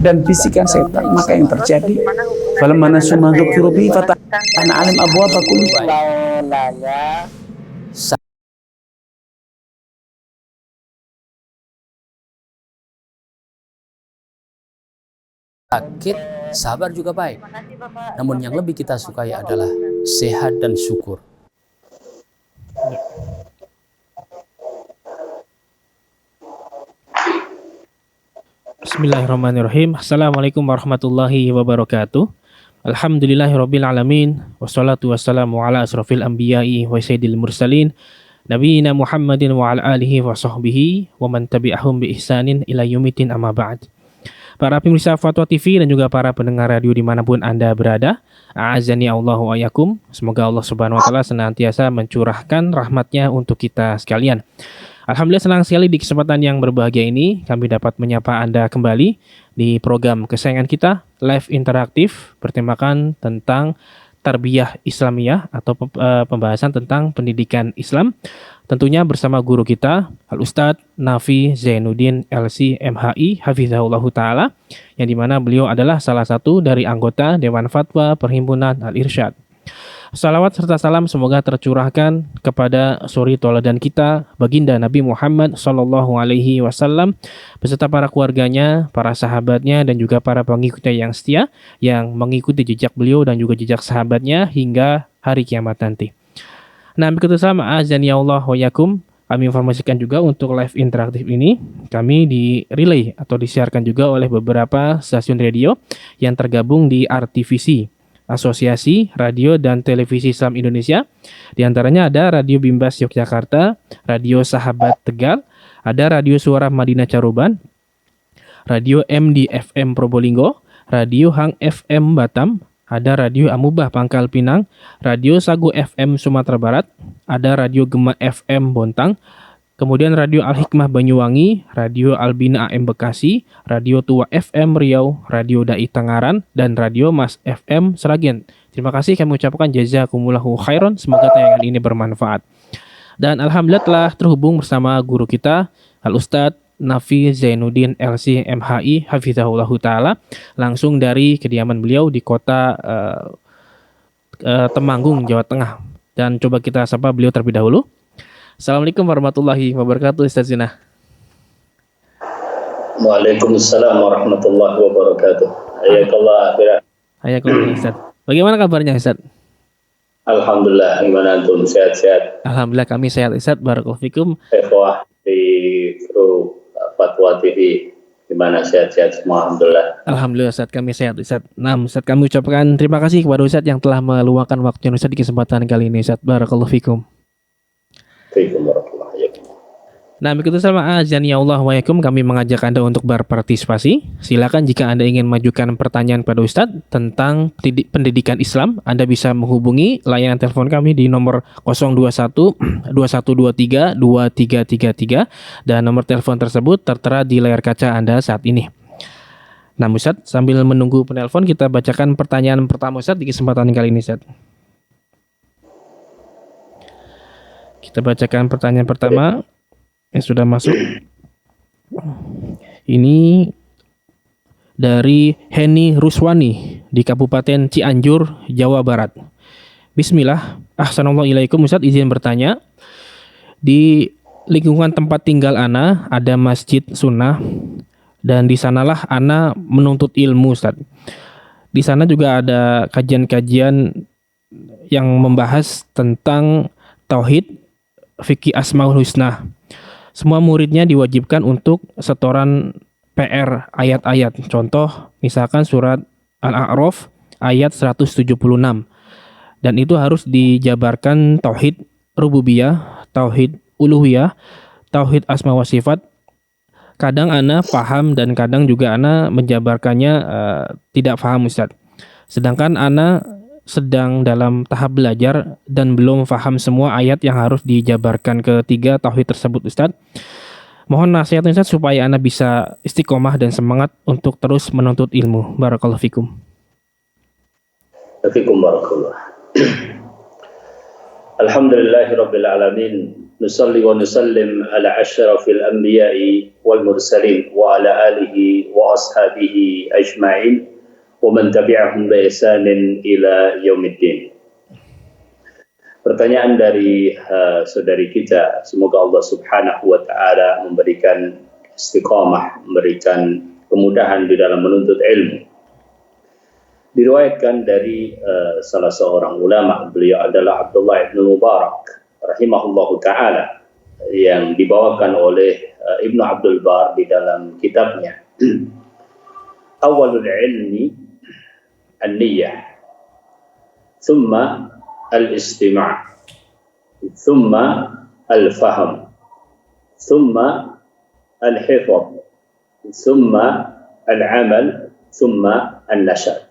dan bisikan setan. Maka yang terjadi, falamma nasu ma dzukiru bihi fatahna 'alaihim abwaaba kulli sakit, sabar juga baik. Namun yang lebih kita sukai adalah sehat dan syukur. Bismillahirrahmanirrahim. Assalamualaikum warahmatullahi wabarakatuh. Alhamdulillahirabbil alamin. Wassalatu wassalamu ala asrofil anbiya'i wa sayyidil mursalin nabiyina Muhammadin wa ala alihi wa sahbihi wa man tabi'ahum bi ihsanin ila yaumiddin, amma ba'd. Para pemirsa Fatwa TV dan juga para pendengar radio dimanapun Anda berada, a'azani Allahu wa iyyakum. Semoga Allah Subhanahu wa taala senantiasa mencurahkan rahmatnya untuk kita sekalian. Alhamdulillah, senang sekali di kesempatan yang berbahagia ini kami dapat menyapa Anda kembali di program kesayangan kita, Live Interaktif, bertemakan tentang Tarbiyah Islamiyah atau pembahasan tentang pendidikan Islam. Tentunya bersama guru kita, Al-Ustadz Nafi Zainuddin LC MHI Hafizahullahu Ta'ala, yang dimana beliau adalah salah satu dari anggota Dewan Fatwa Perhimpunan Al-Irsyad. Salawat serta salam semoga tercurahkan kepada suri tauladan kita, baginda Nabi Muhammad Sallallahu Alaihi Wasallam, beserta para keluarganya, para sahabatnya, dan juga para pengikutnya yang setia, yang mengikuti jejak beliau dan juga jejak sahabatnya hingga hari kiamat nanti. Nah, begitu sama azani Allah wa yakum. Kami informasikan juga untuk live interaktif ini kami di relay atau disiarkan juga oleh beberapa stasiun radio yang tergabung di RTVC, Asosiasi Radio dan Televisi Islam Indonesia. Di antaranya ada Radio Bimbas Yogyakarta, Radio Sahabat Tegal, ada Radio Suara Madinah Caruban, Radio MDFM Probolinggo, Radio Hang FM Batam, ada Radio Amubah Pangkal Pinang, Radio Sagu FM Sumatera Barat, ada Radio Gema FM Bontang, kemudian Radio Al-Hikmah Banyuwangi, Radio Albina AM Bekasi, Radio Tua FM Riau, Radio Dai Tangaran, dan Radio Mas FM Seragen. Terima kasih kami ucapkan jazakumullahu khairan, semoga tayangan ini bermanfaat. Dan alhamdulillah telah terhubung bersama guru kita, Al-Ustadz Nafi Zainuddin LC MHI Hafizahullahu Ta'ala, langsung dari kediaman beliau di kota Temanggung, Jawa Tengah. Dan coba kita sapa beliau terlebih dahulu. Assalamualaikum warahmatullahi wabarakatuh, Ustaz Zina. Waalaikumsalam warahmatullahi wabarakatuh. Hayakallah Ustaz. Bagaimana kabarnya Ustaz? Alhamdulillah, gimana antum, sehat-sehat? Alhamdulillah kami sehat Ustaz, barakallahu fikum. Ikhwah di kru Fatwa TV, gimana, sehat-sehat semua? Alhamdulillah. Alhamdulillah Ustaz, kami sehat Ustaz. Nah Ustaz, kami ucapkan terima kasih kepada Ustaz yang telah meluangkan waktunya Ustaz di kesempatan kali ini Ustaz, barakallahu fikum. Nah, begitu sama azani Allah wa yakum, kami mengajak Anda untuk berpartisipasi. Silakan jika Anda ingin mengajukan pertanyaan pada Ustadz tentang pendidikan Islam, Anda bisa menghubungi layanan telepon kami di nomor 021 2123 2333 dan nomor telepon tersebut tertera di layar kaca Anda saat ini. Nah, Ustadz, sambil menunggu penelpon kita bacakan pertanyaan pertama Ustadz di kesempatan kali ini Ustadz. Kita bacakan pertanyaan pertama yang sudah masuk. Ini dari Heni Ruswani di Kabupaten Cianjur, Jawa Barat. Bismillah, ahsanallahu Ustaz, izin bertanya. Di lingkungan tempat tinggal Ana ada masjid sunnah dan di sanalah Ana menuntut ilmu Ustaz. Di sana juga ada kajian-kajian yang membahas tentang tauhid, fikih Asmaul Husna. Semua muridnya diwajibkan untuk setoran PR ayat-ayat. Contoh, misalkan surat Al-A'raf ayat 176. Dan itu harus dijabarkan tauhid rububiyah, tauhid uluhiyah, tauhid asma wa sifat. Kadang ana paham dan kadang juga ana menjabarkannya tidak paham Ustaz. Sedangkan ana sedang dalam tahap belajar dan belum paham semua ayat yang harus dijabarkan ketiga tauhid tersebut Ustaz. Mohon nasihatnya Ustaz supaya Anda bisa istiqomah dan semangat untuk terus menuntut ilmu. Barakallahu fikum. Fikum barakallah. Alhamdulillahirabbil alamin. نصلي ونسلم على أشرف الأنبياء والمرسلين وعلى آله وأصحابه أجمعين ومن تبعهم بإحسان إلى يوم الدين. Pertanyaan dari saudari kita, semoga Allah Subhanahu wa taala memberikan istiqamah, memberikan kemudahan di dalam menuntut ilmu. Diriwayatkan dari salah seorang ulama, beliau adalah Abdullah ibn Mubarak rahimahullahu taala, yang dibawakan oleh Ibnu Abdul Bar di dalam kitabnya Awalul Ilmi An-Niyah, thumma al-istima', thumma al-fahm, thumma al-hifz, thumma al-amal, thumma al-nashr.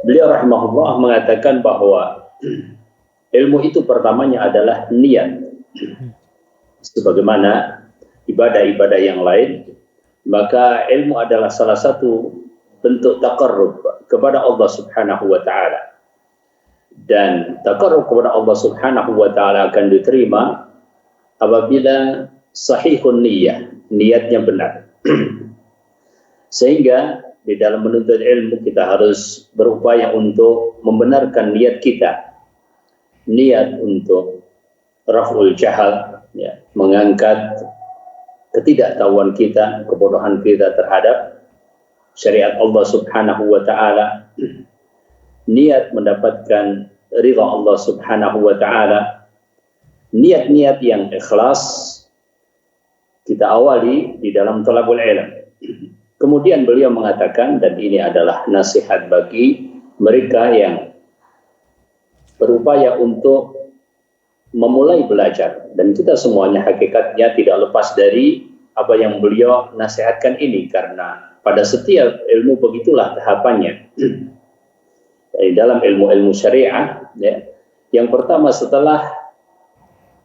Beliau rahimahullah mengatakan bahwa ilmu itu pertamanya adalah niat. Sebagaimana ibadah-ibadah yang lain, maka ilmu adalah salah satu bentuk taqarrub kepada Allah Subhanahu wa taala. Dan taqarrub kepada Allah Subhanahu wa taala akan diterima apabila sahihun niyyah, niatnya benar. Sehingga di dalam menuntut ilmu kita harus berupaya untuk membenarkan niat kita. Niat untuk raf'ul jahal, ya, mengangkat ketidaktahuan kita, kebodohan kita terhadap syariat Allah Subhanahu wa taala. Niat mendapatkan ridha Allah Subhanahu wa taala. Niat-niat yang ikhlas kita awali di dalam thalabul ilm. Kemudian beliau mengatakan, dan ini adalah nasihat bagi mereka yang berupaya untuk memulai belajar, dan kita semuanya hakikatnya tidak lepas dari apa yang beliau nasihatkan ini, karena pada setiap ilmu begitulah tahapannya. Di dalam ilmu-ilmu syariah, ya, yang pertama setelah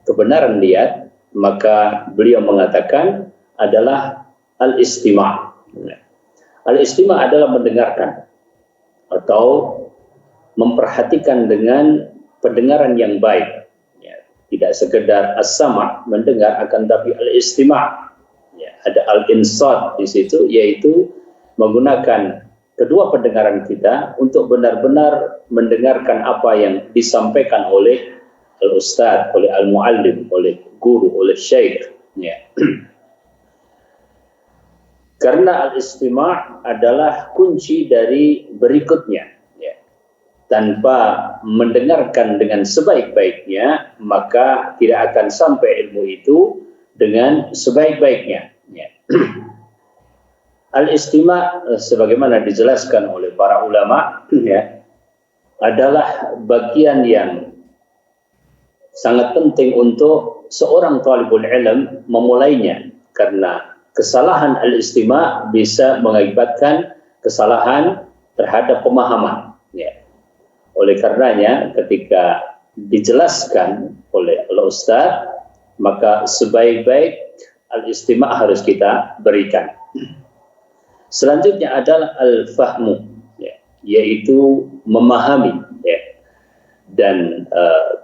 kebenaran niat, maka beliau mengatakan adalah al-istima'. Al-istima' adalah mendengarkan atau memperhatikan dengan pendengaran yang baik. Ya, tidak sekedar as-sama' mendengar, akan tapi al-istima'. Ya, ada al-insat di situ, yaitu menggunakan kedua pendengaran kita untuk benar-benar mendengarkan apa yang disampaikan oleh al-ustadz, oleh al-muallim, oleh guru, oleh syekh. Ya. Karena al-istima' adalah kunci dari berikutnya. Ya. Tanpa mendengarkan dengan sebaik-baiknya, maka tidak akan sampai ilmu itu dengan sebaik-baiknya. Ya. Al-istima' sebagaimana dijelaskan oleh para ulama, ya, adalah bagian yang sangat penting untuk seorang talibul ilm memulainya, karena kesalahan al-istima' bisa mengakibatkan kesalahan terhadap pemahaman. Ya. Oleh karenanya ketika dijelaskan oleh al-ustadz, maka sebaik-baik al-istima' harus kita berikan. Selanjutnya adalah al-fahmu, ya, yaitu memahami. Ya. Dan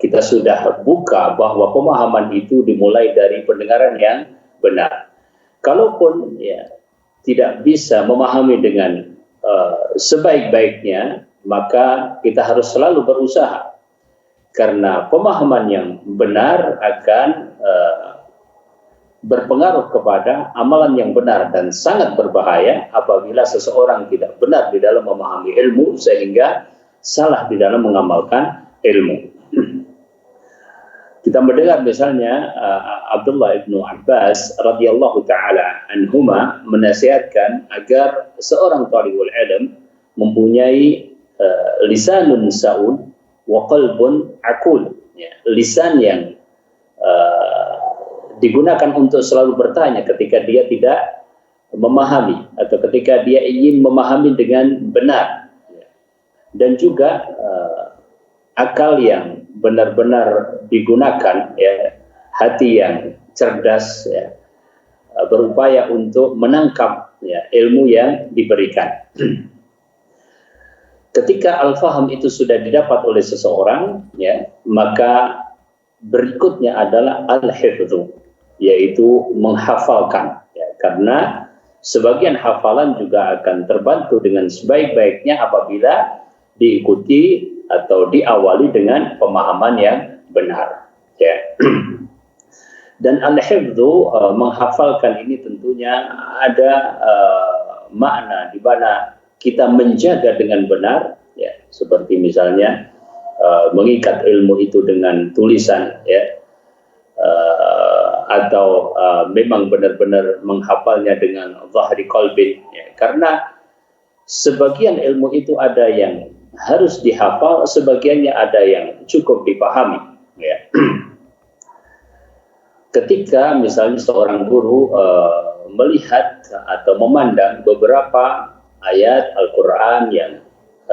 kita sudah buka bahwa pemahaman itu dimulai dari pendengaran yang benar. Kalaupun ya, tidak bisa memahami dengan sebaik-baiknya, maka kita harus selalu berusaha. Karena pemahaman yang benar akan berpengaruh kepada amalan yang benar, dan sangat berbahaya apabila seseorang tidak benar di dalam memahami ilmu sehingga salah di dalam mengamalkan ilmu. Kita mendengar misalnya Abdullah ibnu Abbas radhiyallahu taala anhuma menasihatkan agar seorang talibul ilm mempunyai lisanun sa'ud wa qalbun aqul, ya, lisan yang digunakan untuk selalu bertanya ketika dia tidak memahami atau ketika dia ingin memahami dengan benar, dan juga akal yang benar-benar digunakan, ya, hati yang cerdas, ya, berupaya untuk menangkap, ya, ilmu yang diberikan. Ketika al-faham itu sudah didapat oleh seseorang, ya, maka berikutnya adalah al-hifdzu, yaitu menghafalkan. Ya, karena sebagian hafalan juga akan terbantu dengan sebaik-baiknya apabila diikuti atau diawali dengan pemahaman yang benar. Ya. Dan al-hifdzu, menghafalkan ini tentunya ada makna di mana kita menjaga dengan benar, ya, seperti misalnya mengikat ilmu itu dengan tulisan, ya, atau memang benar-benar menghafalnya dengan zahri qalbin, ya. Karena sebagian ilmu itu ada yang harus dihafal, sebagiannya ada yang cukup dipahami, ya. Ketika misalnya seorang guru melihat atau memandang beberapa ayat Al-Quran yang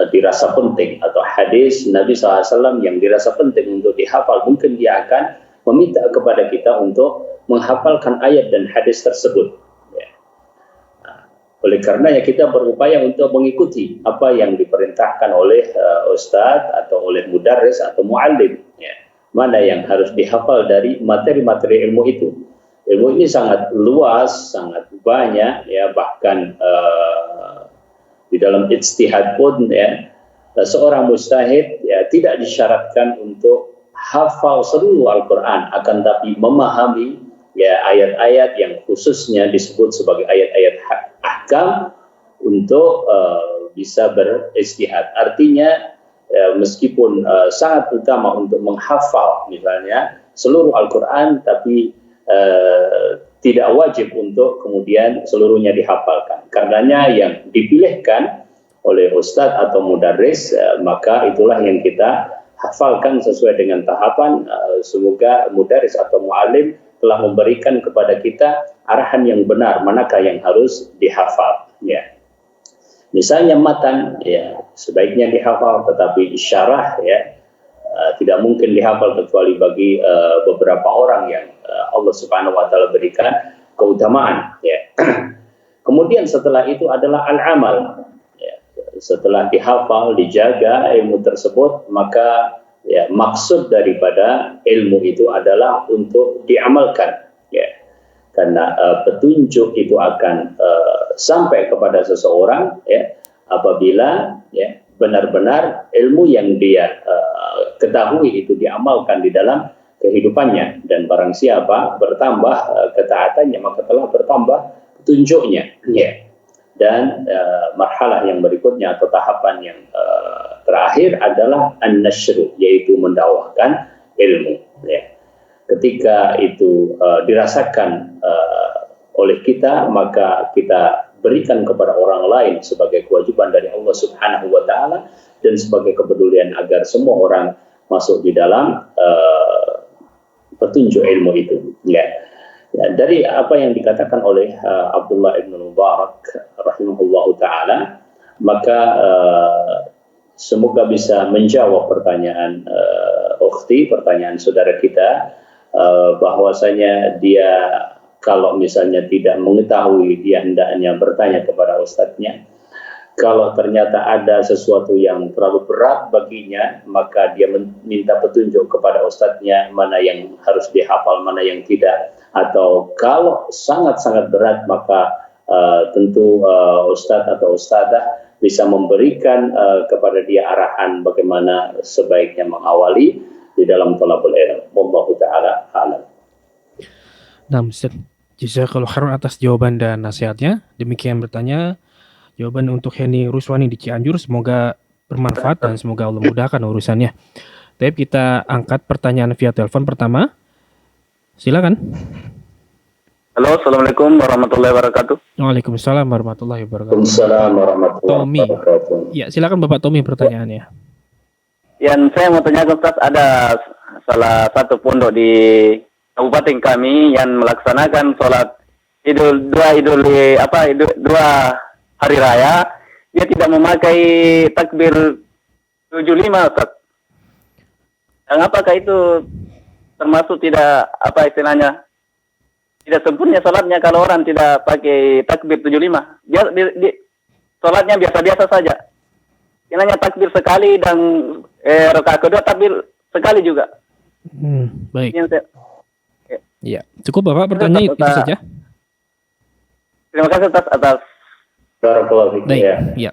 dirasa penting atau hadis Nabi SAW yang dirasa penting untuk dihafal, mungkin dia akan meminta kepada kita untuk menghafalkan ayat dan hadis tersebut. Ya. Nah, oleh karenanya kita berupaya untuk mengikuti apa yang diperintahkan oleh ustadz atau oleh mudarris atau muallim. Ya. Mana yang harus dihafal dari materi-materi ilmu itu. Ilmu ini sangat luas, sangat banyak, ya, bahkan di dalam ijtihad pun, ya, seorang mujtahid, ya, tidak disyaratkan untuk hafal seluruh Al-Quran, akan tapi memahami, ya, ayat-ayat yang khususnya disebut sebagai ayat-ayat ahkam untuk bisa berijtihad. Artinya meskipun sangat utama untuk menghafal misalnya seluruh Al-Quran, tapi tidak wajib untuk kemudian seluruhnya dihafalkan. Karenanya yang dipilihkan oleh ustadz atau mudarris, maka itulah yang kita hafalkan sesuai dengan tahapan. Semoga mudarris atau muallim telah memberikan kepada kita arahan yang benar, manakah yang harus dihafal. Ya. Misalnya matan, ya, sebaiknya dihafal, tetapi syarah, ya, tidak mungkin dihafal kecuali bagi beberapa orang yang Allah Subhanahu wa taala berikan keutamaan, ya. Kemudian setelah itu adalah al-amal, ya. Setelah dihafal, dijaga ilmu tersebut, maka, ya, maksud daripada ilmu itu adalah untuk diamalkan, ya. Karena petunjuk itu akan sampai kepada seseorang, ya, apabila, ya, benar-benar ilmu yang dia ketahui itu diamalkan di dalam kehidupannya. Dan barang siapa bertambah ketaatannya, maka telah bertambah petunjuknya, ya. Dan marhalah yang berikutnya atau tahapan yang terakhir adalah an-nashru, yaitu mendakwahkan ilmu, ya. Ketika itu dirasakan oleh kita, maka kita berikan kepada orang lain sebagai kewajiban dari Allah Subhanahu wa taala dan sebagai kepedulian agar semua orang masuk di dalam petunjuk ilmu itu, ya. Ya, dari apa yang dikatakan oleh Abdullah ibn Mubarak rahimahullahu taala, maka semoga bisa menjawab pertanyaan pertanyaan saudara kita, bahwasanya dia kalau misalnya tidak mengetahui, dia hendaknya bertanya kepada ustadznya. Kalau ternyata ada sesuatu yang terlalu berat baginya, maka dia minta petunjuk kepada ustadznya mana yang harus dihafal, mana yang tidak. Atau kalau sangat-sangat berat, maka tentu ustadz atau ustadzah bisa memberikan kepada dia arahan bagaimana sebaiknya mengawali di dalam thalabul ilm. Wallahu taala a'lam. Nah, Ustaz, jazakallahu khairan atas jawaban dan nasihatnya. Demikian bertanya jawaban untuk Heni Ruswani di Cianjur. Semoga bermanfaat dan semoga Allah mudahkan urusannya. Tapi kita angkat pertanyaan via telepon pertama. Silakan. Halo, assalamualaikum warahmatullahi wabarakatuh. Waalaikumsalam warahmatullahi wabarakatuh. Waalaikumsalam warahmatullahi Tommy. wabarakatuh. Ya, silakan Bapak Tommy pertanyaannya. Yang saya mau tanya Ustaz, ada salah satu pondok di kabupaten kami yang melaksanakan sholat dua hari raya, dia tidak memakai takbir 75, Ustaz. Dan apakah itu termasuk tidak istilahnya tidak sempurna sholatnya kalau orang tidak pakai takbir 75? Sholatnya biasa-biasa saja. Kiranya takbir sekali dan rakaat kedua takbir sekali juga. Baik. Yang saya, Ya, cukup Bapak pertanyaan itu saja. terima kasih Ustaz atas. Barakallahu fikum, Baik. ya. Ya.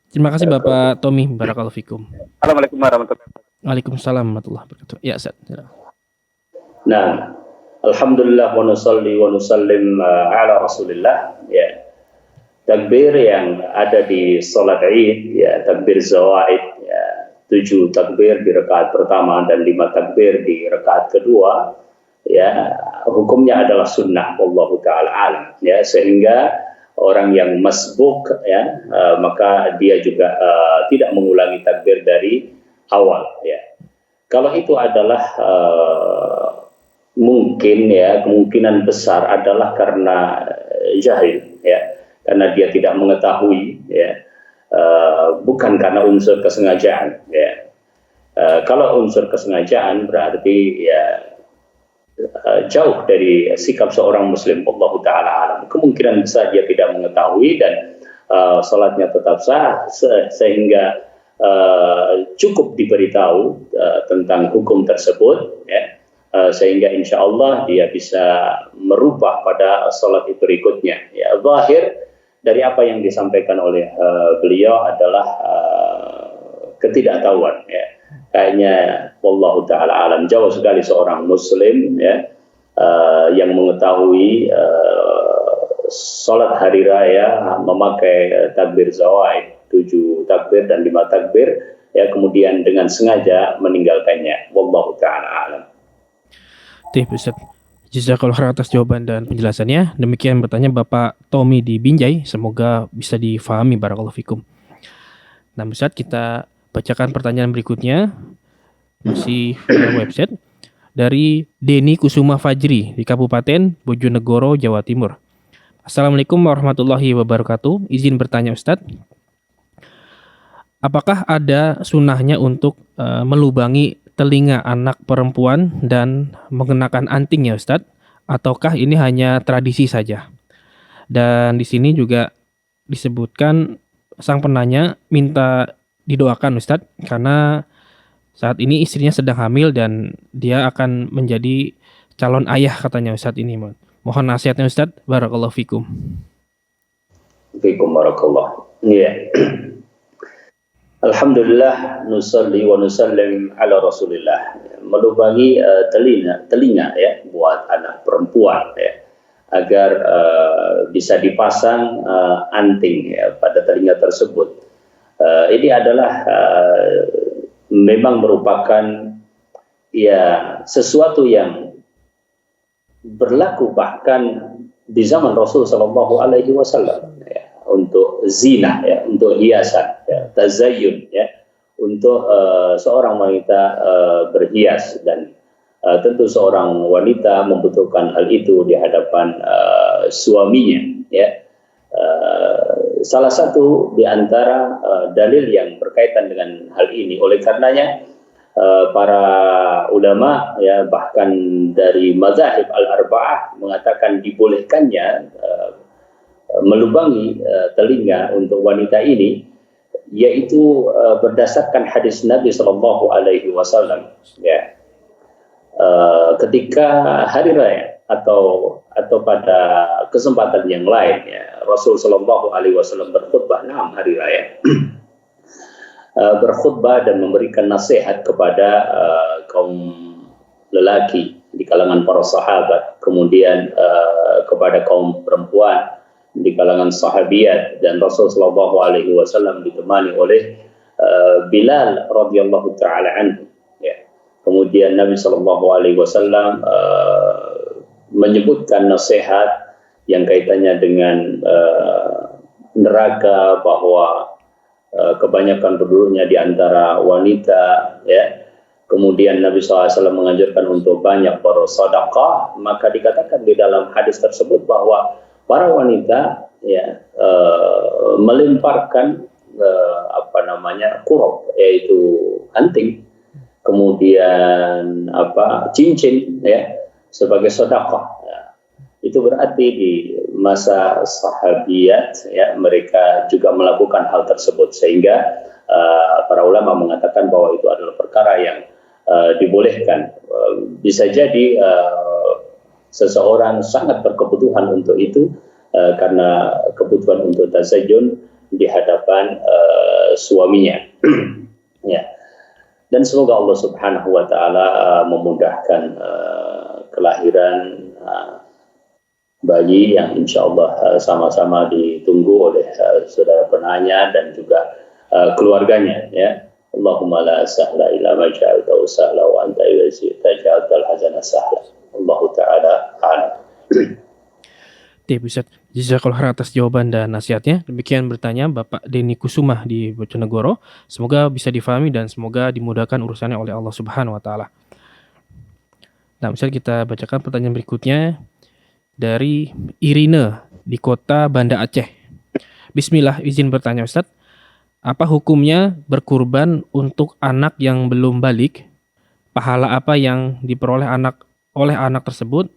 Terima kasih Bapak Tommy. Barakallahu fikum. Assalamualaikum warahmatullahi wabarakatuh. Waalaikumsalam warahmatullahi wabarakatuh. Ya, Ustaz. Nah, alhamdulillah wa nusalli wa nusallim ala Rasulillah. Ya. Takbir yang ada di salat Id, ya, takbir zawaid, ya, 7 takbir di rakaat pertama dan 5 takbir di rakaat kedua, ya, hukumnya adalah sunnah, wallahu taala alam, ya, sehingga orang yang masbuk, ya, maka dia juga tidak mengulangi takbir dari awal, ya. Kalau itu adalah mungkin, ya, kemungkinan besar adalah karena jahil, ya, karena dia tidak mengetahui, ya, bukan karena unsur kesengajaan, ya. Kalau unsur kesengajaan berarti, ya, jauh dari sikap seorang muslim, Allahu taala alam. Kemungkinan besar dia tidak mengetahui dan salatnya tetap sah, sehingga cukup diberitahu tentang hukum tersebut, ya, sehingga insya Allah dia bisa merubah pada salat itu berikutnya, ya. Zahir dari apa yang disampaikan oleh beliau adalah ketidaktahuan, ya. Kayaknya wallahu taala alam, jauh sekali seorang muslim, ya, yang mengetahui salat hari raya memakai takbir zawaid 7 takbir dan 5 takbir, ya, kemudian dengan sengaja meninggalkannya, wallahu taala alam. Ustaz. Jazakallahu khairan atas jawaban dan penjelasannya. Demikian bertanya Bapak Tommy di Binjai. Semoga bisa difahami, barakallahu fikum. Nah, Ustaz, kita bacakan pertanyaan berikutnya. Masih via website dari Denny Kusuma Fajri di Kabupaten Bojonegoro, Jawa Timur. Assalamualaikum warahmatullahi wabarakatuh. Izin bertanya Ustaz, apakah ada sunnahnya untuk melubangi telinga anak perempuan dan mengenakan anting, ya Ustadz? Ataukah ini hanya tradisi saja? Dan di sini juga disebutkan sang penanya minta didoakan Ustadz, karena saat ini istrinya sedang hamil dan dia akan menjadi calon ayah katanya Ustadz ini. Mohon nasihatnya Ustadz. Barakallahu fikum. Fikum barakallah. Iya. Alhamdulillah, nusalli wa nusallim ala Rasulillah. Melubangi telinga, ya, buat anak perempuan, ya, agar bisa dipasang anting, ya, pada telinga tersebut. Ini adalah memang merupakan, ya, sesuatu yang berlaku bahkan di zaman Rasul Shallallahu Alaihi Wasallam, ya, untuk zina, ya, untuk hiasan, ya, tazayyun, ya, untuk seorang wanita berhias, dan tentu seorang wanita membutuhkan hal itu di hadapan suaminya, ya. Salah satu di antara dalil yang berkaitan dengan hal ini, oleh karenanya para ulama, ya, bahkan dari mazahib al-arba'ah mengatakan dibolehkannya melubangi telinga untuk wanita ini, yaitu berdasarkan hadis Nabi Sallallahu Alaihi Wasallam, ya, ketika hari raya atau pada kesempatan yang lain, ya, Rasul Sallallahu Alaihi Wasallam berkhutbah 6 hari raya, berkhutbah dan memberikan nasihat kepada kaum lelaki di kalangan para sahabat, kemudian kepada kaum perempuan di kalangan sahabiat, dan Rasul Sallallahu Alaihi Wasallam ditemani oleh Bilal radhiyallahu taala anhu, ya. Kemudian Nabi Sallallahu Alaihi Wasallam menyebutkan nasihat yang kaitannya dengan neraka, bahwa kebanyakan penduduknya di antara wanita, ya. Kemudian Nabi SAW menganjurkan untuk banyak bersedekah. Maka dikatakan di dalam hadis tersebut bahwa para wanita, ya, melemparkan kurab, yaitu anting, kemudian cincin, ya, sebagai sedekah. Ya. Itu berarti di masa sahabiat, ya, mereka juga melakukan hal tersebut, sehingga para ulama mengatakan bahwa itu adalah perkara yang dibolehkan. Bisa jadi seseorang sangat berkebutuhan untuk itu karena kebutuhan untuk tasajun di hadapan suaminya. Ya. Dan semoga Allah Subhanahu wa taala memudahkan kelahiran bayi yang insya Allah sama-sama ditunggu oleh saudara penanya dan juga keluarganya, ya. Allahumma la sahla illa ma ja'altahu sahla wa anta idza ja'altal hazana sahla. Allah taala a'lam. Ustaz, jazakallahu khairan atas jawaban dan nasihatnya. Demikian bertanya Bapak Denny Kusumah di Bojonegoro. Semoga bisa difahami dan semoga dimudahkan urusannya oleh Allah Subhanahu wa taala. Nah, misalnya kita bacakan pertanyaan berikutnya dari Irina di kota Banda Aceh. Bismillah, izin bertanya Ustaz. Apa hukumnya berkurban untuk anak yang belum balik? Pahala apa yang diperoleh oleh anak tersebut?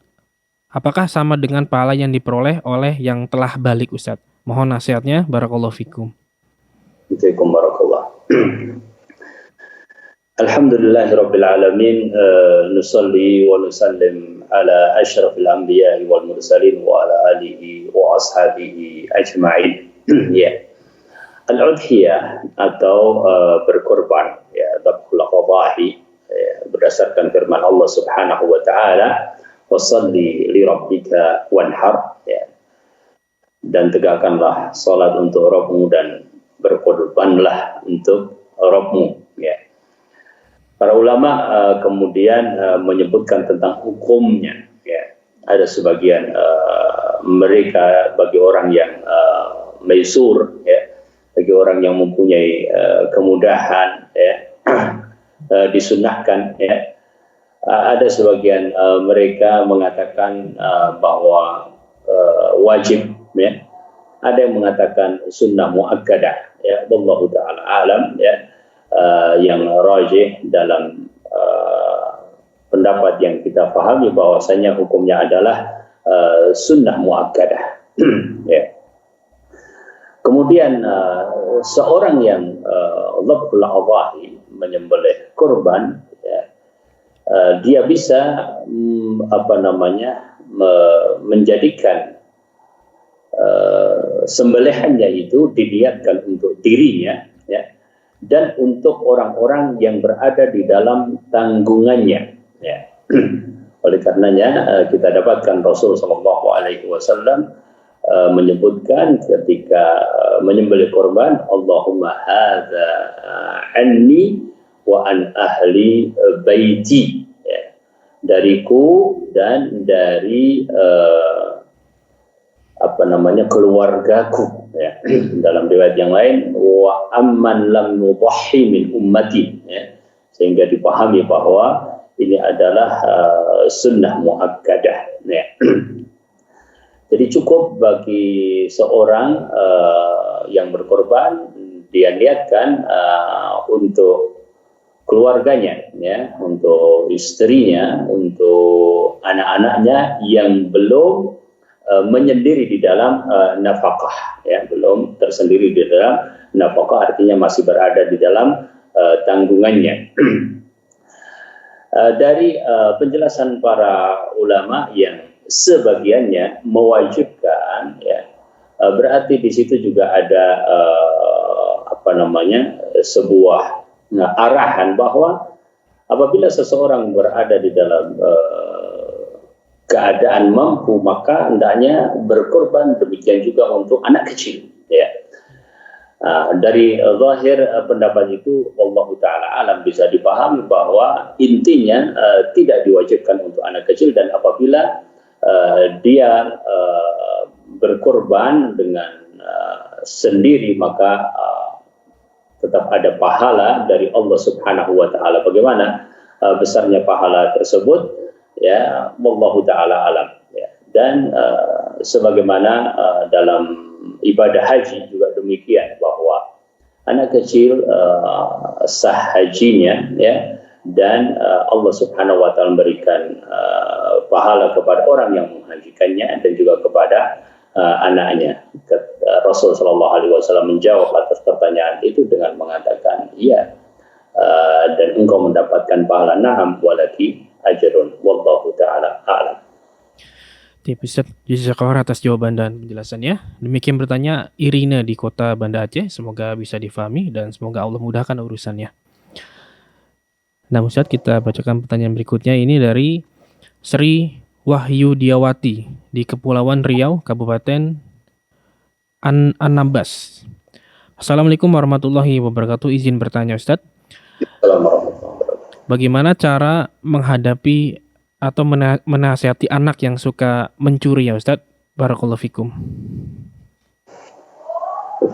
Apakah sama dengan pahala yang diperoleh oleh yang telah balik, Ustaz? Mohon nasihatnya, barakallahu fikum. Waalaikumsalam barakallah. Alhamdulillahirabbil alamin, nusalli wa nusallim ala asyrafil anbiya'i wal mursalin wa ala alihi wa ashabihi ajma'in. Ya. Al-udhiyah atau berkorban, ya, dzabhul qadha'i, berdasarkan firman Allah Subhanahu wa taala, wasalli li rabbika wanhar, ya. Dan tegakkanlah salat untuk Rabbmu dan berkorbanlah untuk Rabbmu, ya. Para ulama kemudian menyebutkan tentang hukumnya, ya. Ada sebagian mereka bagi orang yang maisur, ya, bagi orang yang mempunyai kemudahan, ya, disunnahkan, ya. Ada sebagian mereka mengatakan bahwa wajib, ya. Ada yang mengatakan sunnah muakkadah, ya. Wallahu taala alam, ya. Yang rajih dalam pendapat yang kita pahami bahwasanya hukumnya adalah sunnah muakkadah. Ya. Kemudian seorang yang dzabhul adhahi, menyembelih kurban, ya, dia bisa menjadikan sembelihannya itu diniatkan untuk dirinya, ya, dan untuk orang-orang yang berada di dalam tanggungannya, ya. Oleh karenanya kita dapatkan Rasul sallallahu alaihi wasallam menyebutkan ketika menyembelih korban, Allahumma hadza anni wa an ahli baiti, ya, dariku dan dari keluargaku, ya. Dalam riwayat yang lain, wa amman lam nudhi min ummati, ya. Sehingga dipahami bahwa ini adalah sunnah muakkadah, ya. Jadi cukup bagi seorang yang berkorban, dia niatkan untuk keluarganya, ya, untuk istrinya, untuk anak-anaknya yang belum menyendiri di dalam nafkah, ya, belum tersendiri di dalam nafkah, artinya masih berada di dalam tanggungannya. Dari penjelasan para ulama yang sebagiannya mewajibkan, ya, berarti di situ juga ada sebuah arahan bahwa apabila seseorang berada di dalam keadaan mampu, maka hendaknya berkorban, demikian juga untuk anak kecil, ya. Dari zahir pendapat itu Allah taala alam bisa dipahami bahwa intinya tidak diwajibkan untuk anak kecil, dan apabila dia berkorban dengan sendiri, maka tetap ada pahala dari Allah Subhanahu wa taala. Bagaimana besarnya pahala tersebut, ya, wallahu taala alam, ya. Dan sebagaimana dalam ibadah haji juga demikian, bahwa anak kecil sah hajinya, ya, dan Allah Subhanahu wa taala memberikan pahala kepada orang yang menghajikannya dan juga kepada anaknya. Rasul sallallahu alaihi wasallam menjawab atas pertanyaan itu dengan mengatakan, iya, dan engkau mendapatkan pahala. Na'am walaki ajrun wallahu ta'ala a'lam. Tip Ustaz, jazakallah atas jawaban dan penjelasannya. Demikian bertanya Irina di kota Banda Aceh. Semoga bisa difahami dan semoga Allah mudahkan urusannya. Nah Ustaz, kita bacakan pertanyaan berikutnya. Ini dari Sri Wahyudiawati di Kepulauan Riau, Kabupaten Anambas. Assalamualaikum warahmatullahi wabarakatuh. Izin bertanya Ustaz, bagaimana cara menghadapi atau menasihati anak yang suka mencuri ya Ustaz? Barakallahu fikum.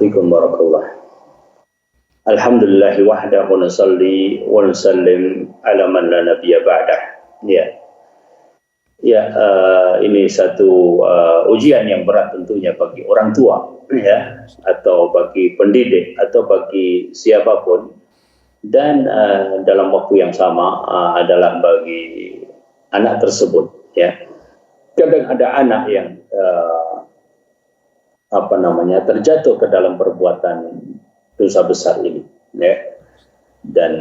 Fikum barakallah. Alhamdulillah wahdahu wa nusalli wa nusallim ala man la nabiyya ba'dah. Ini satu ujian yang berat tentunya bagi orang tua, ya, atau bagi pendidik atau bagi siapapun, dan dalam waktu yang sama adalah bagi anak tersebut, ya. Kadang ada anak yang terjatuh ke dalam perbuatan dosa besar ini, ya. Dan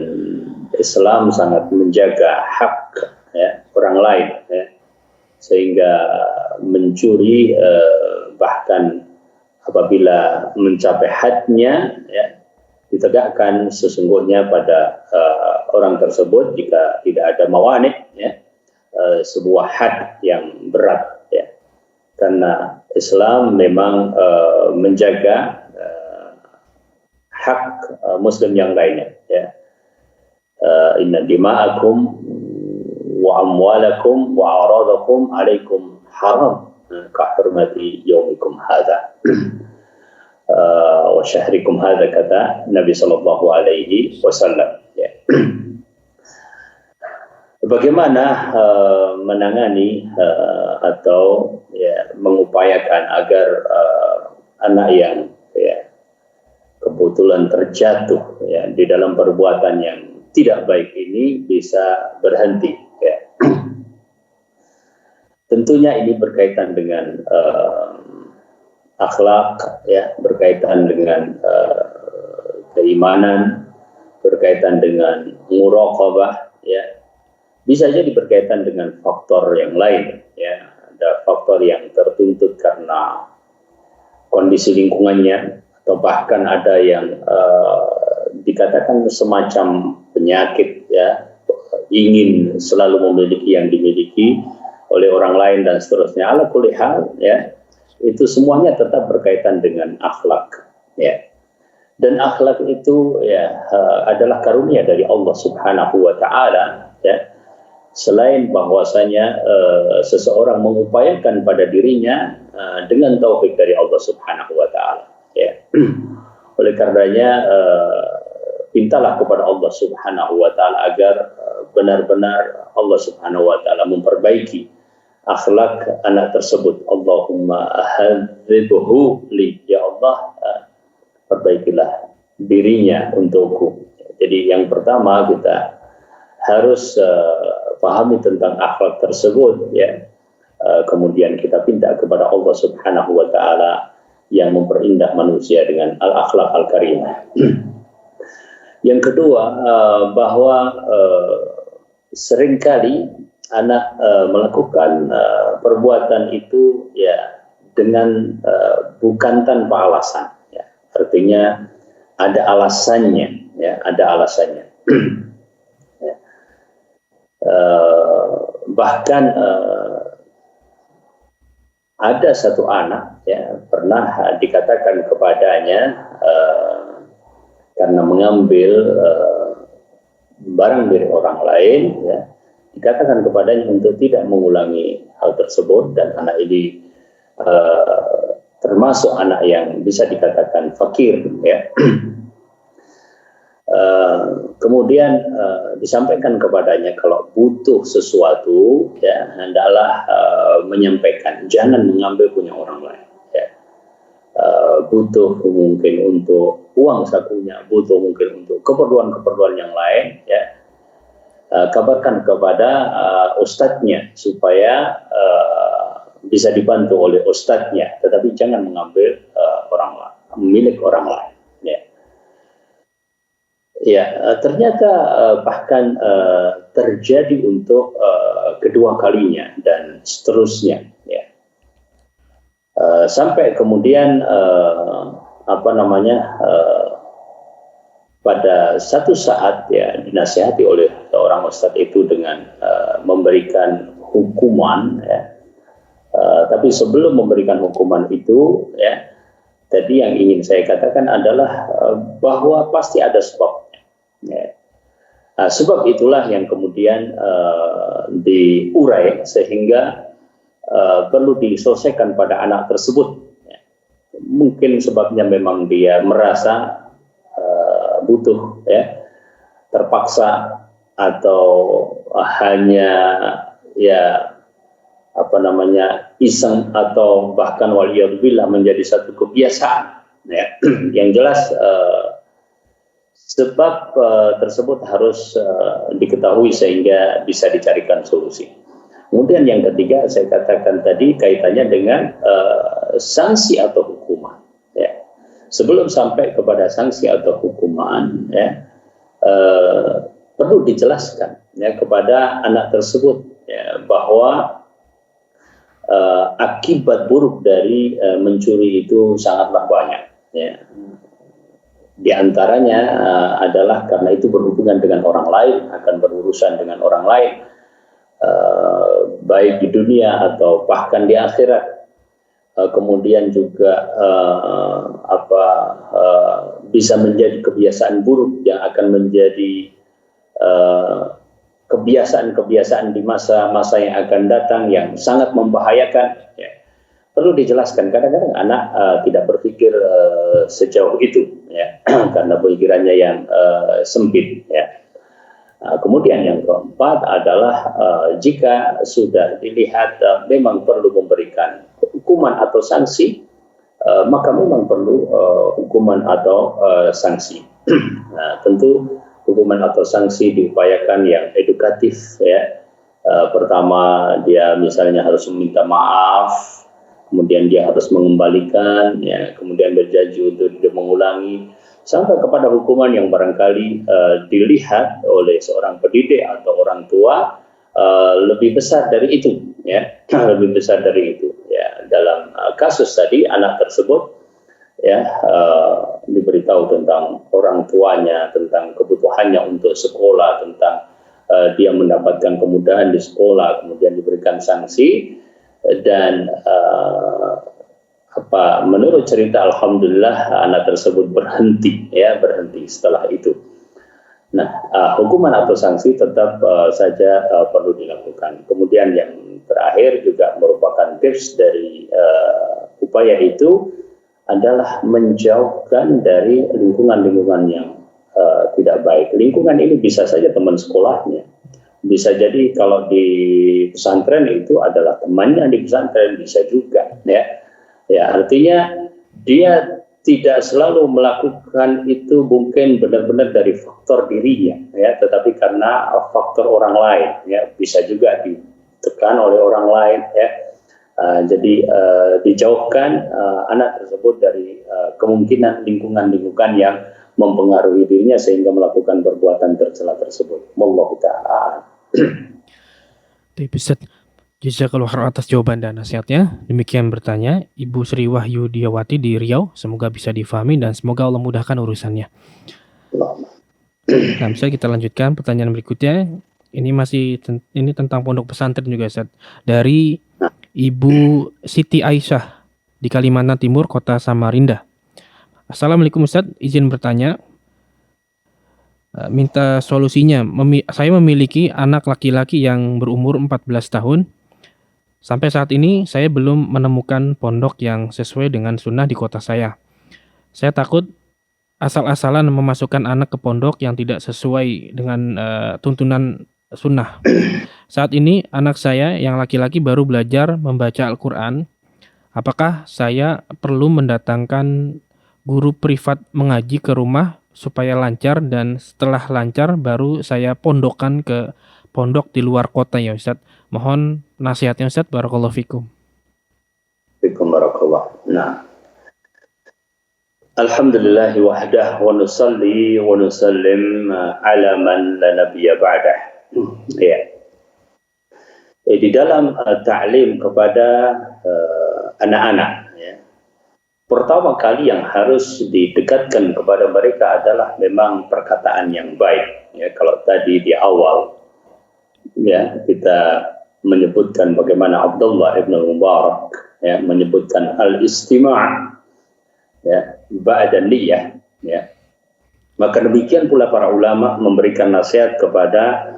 Islam sangat menjaga hak, ya, orang lain, ya. Sehingga mencuri bahkan apabila mencapai hadnya, ya, ditegakkan sesungguhnya pada orang tersebut jika tidak ada mawani, ya, sebuah had yang berat, ya. Karena Islam memang menjaga hak Muslim yang lainnya, ya. Inna dima'akum wa amwalakum wa aradakum alaikum haram ka hurmati yaumikum hadha wa syahrikum hadha, kata Nabi sallallahu alaihi wasallam, ya. Bagaimana menangani atau, ya, mengupayakan agar anak yang, ya, kebetulan terjatuh, ya, di dalam perbuatan yang tidak baik ini bisa berhenti, ya. Tentunya ini berkaitan dengan akhlak, ya, berkaitan dengan keimanan, berkaitan dengan muraqabah, ya. Bisa jadi berkaitan dengan faktor yang lain, ya. Ada faktor yang tertuntut karena kondisi lingkungannya, atau bahkan ada yang dikatakan semacam penyakit, ya, ingin selalu memiliki yang dimiliki oleh orang lain dan seterusnya. Ala kulli hal, ya, itu semuanya tetap berkaitan dengan akhlak, ya. Dan akhlak itu, ya, adalah karunia dari Allah Subhanahu wa taala, ya. Selain bahwasanya seseorang mengupayakan pada dirinya dengan taufik dari Allah Subhanahu wa taala, ya. Oleh karenanya mintalah kepada Allah Subhanahu wa taala agar benar-benar Allah Subhanahu wa taala memperbaiki akhlak anak tersebut. Allahumma hadzibhu li, ya Allah, perbaikilah dirinya untukku. Jadi yang pertama kita harus pahami tentang akhlak tersebut, ya. Kemudian kita pinta kepada Allah Subhanahu wa taala yang memperindah manusia dengan al-akhlak al-karimah. Yang kedua, bahwa seringkali anak melakukan perbuatan itu, ya, dengan bukan tanpa alasan, ya. Artinya ada alasannya, ya, ada alasannya. Ya. Bahkan ada satu anak, ya, pernah dikatakan kepadanya karena mengambil barang dari orang lain, ya, dikatakan kepadanya untuk tidak mengulangi hal tersebut, dan anak ini termasuk anak yang bisa dikatakan fakir, ya. Kemudian disampaikan kepadanya kalau butuh sesuatu, ya, hendaklah menyampaikan, jangan mengambil punya orang lain, ya. Butuh mungkin untuk uang sakunya, butuh mungkin untuk keperluan-keperluan yang lain, ya, kabarkan kepada ustadznya supaya bisa dibantu oleh ustadznya, tetapi jangan mengambil orang lain, milik orang lain, ya. Ya, ternyata bahkan terjadi untuk kedua kalinya dan seterusnya. Ya. Sampai kemudian pada satu saat ya dinasihati oleh seorang ustadz itu dengan memberikan hukuman. Ya. Tapi sebelum memberikan hukuman itu, ya, tadi yang ingin saya katakan adalah bahwa pasti ada sebabnya. Ya. Sebab itulah yang kemudian diurai sehingga perlu diselesaikan pada anak tersebut. Ya. Mungkin sebabnya memang dia merasa butuh, ya, terpaksa atau hanya ya iseng atau bahkan waliyadzubillah menjadi satu kebiasaan. Ya. Yang jelas sebab tersebut harus diketahui sehingga bisa dicarikan solusi. Kemudian yang ketiga saya katakan tadi kaitannya dengan sanksi atau hukuman. Ya. Sebelum sampai kepada sanksi atau hukuman, ya, perlu dijelaskan ya kepada anak tersebut ya, bahwa akibat buruk dari mencuri itu sangatlah banyak. Ya. Di antaranya adalah karena itu berhubungan dengan orang lain, akan berurusan dengan orang lain, baik di dunia atau bahkan di akhirat. Kemudian juga bisa menjadi kebiasaan buruk yang akan menjadi kebiasaan-kebiasaan di masa-masa yang akan datang yang sangat membahayakan. Ya. Perlu dijelaskan, kadang-kadang anak tidak berpikir sejauh itu, ya, karena pemikirannya yang sempit. Ya. Kemudian yang keempat adalah jika sudah dilihat memang perlu memberikan hukuman atau sanksi, maka memang perlu hukuman atau sanksi. Nah, tentu hukuman atau sanksi diupayakan yang edukatif. Ya. Pertama dia misalnya harus meminta maaf, kemudian dia harus mengembalikan, ya, kemudian berjanji untuk tidak mengulangi, sampai kepada hukuman yang barangkali dilihat oleh seorang pendidik atau orang tua lebih besar dari itu, ya, lebih besar dari itu. Ya, dalam kasus tadi anak tersebut ya diberitahu tentang orang tuanya, tentang kebutuhannya untuk sekolah, tentang dia mendapatkan kemudahan di sekolah, kemudian diberikan sanksi. Dan menurut cerita alhamdulillah anak tersebut berhenti setelah itu. Nah, hukuman atau sanksi tetap saja perlu dilakukan. Kemudian yang terakhir juga merupakan tips dari upaya itu adalah menjauhkan dari lingkungan-lingkungan yang tidak baik. Lingkungan ini bisa saja teman sekolahnya, bisa jadi kalau di pesantren itu adalah temannya di pesantren, bisa juga, ya. Ya, artinya dia tidak selalu melakukan itu mungkin benar-benar dari faktor dirinya, ya, tetapi karena faktor orang lain, ya, bisa juga ditekan oleh orang lain, ya. Jadi dijauhkan anak tersebut dari kemungkinan lingkungan-lingkungan yang mempengaruhi dirinya sehingga melakukan perbuatan tercela tersebut. Wallahu ta'ala. Baik, Ustaz. Jazakallahu khairan atas jawaban dan nasihatnya. Demikian bertanya Ibu Sri Wahyu Diawati di Riau. Semoga bisa difahami dan semoga Allah mudahkan urusannya. Nah, bisa kita lanjutkan pertanyaan berikutnya. Ini tentang pondok pesantren juga, Ustaz. Dari Ibu Siti Aisyah di Kalimantan Timur, Kota Samarinda. Assalamualaikum Ustaz, izin bertanya. Minta solusinya. Saya memiliki anak laki-laki yang berumur 14 tahun. Sampai saat ini saya belum menemukan pondok yang sesuai dengan sunnah di kota saya. Saya takut asal-asalan memasukkan anak ke pondok yang tidak sesuai dengan tuntunan sunnah. Saat ini anak saya yang laki-laki baru belajar membaca Al-Quran. Apakah saya perlu mendatangkan guru privat mengaji ke rumah supaya lancar, dan setelah lancar baru saya pondokkan ke pondok di luar kota ya Ustaz? Mohon nasihatnya Ustaz, barakallahu fikum. Fikum barakallah. Nah, Alhamdulillah wahdah wa nusalli wa nusallim ala man la nabiyya ba'dah. Ya. Di dalam ta'lim kepada anak-anak, ya, pertama kali yang harus didekatkan kepada mereka adalah memang perkataan yang baik. Ya, kalau tadi di awal, ya, kita menyebutkan bagaimana Abdullah ibn al-Mubarak, ya, menyebutkan al-istima', ya, ba'da niyah, ya. Maka demikian pula para ulama memberikan nasihat kepada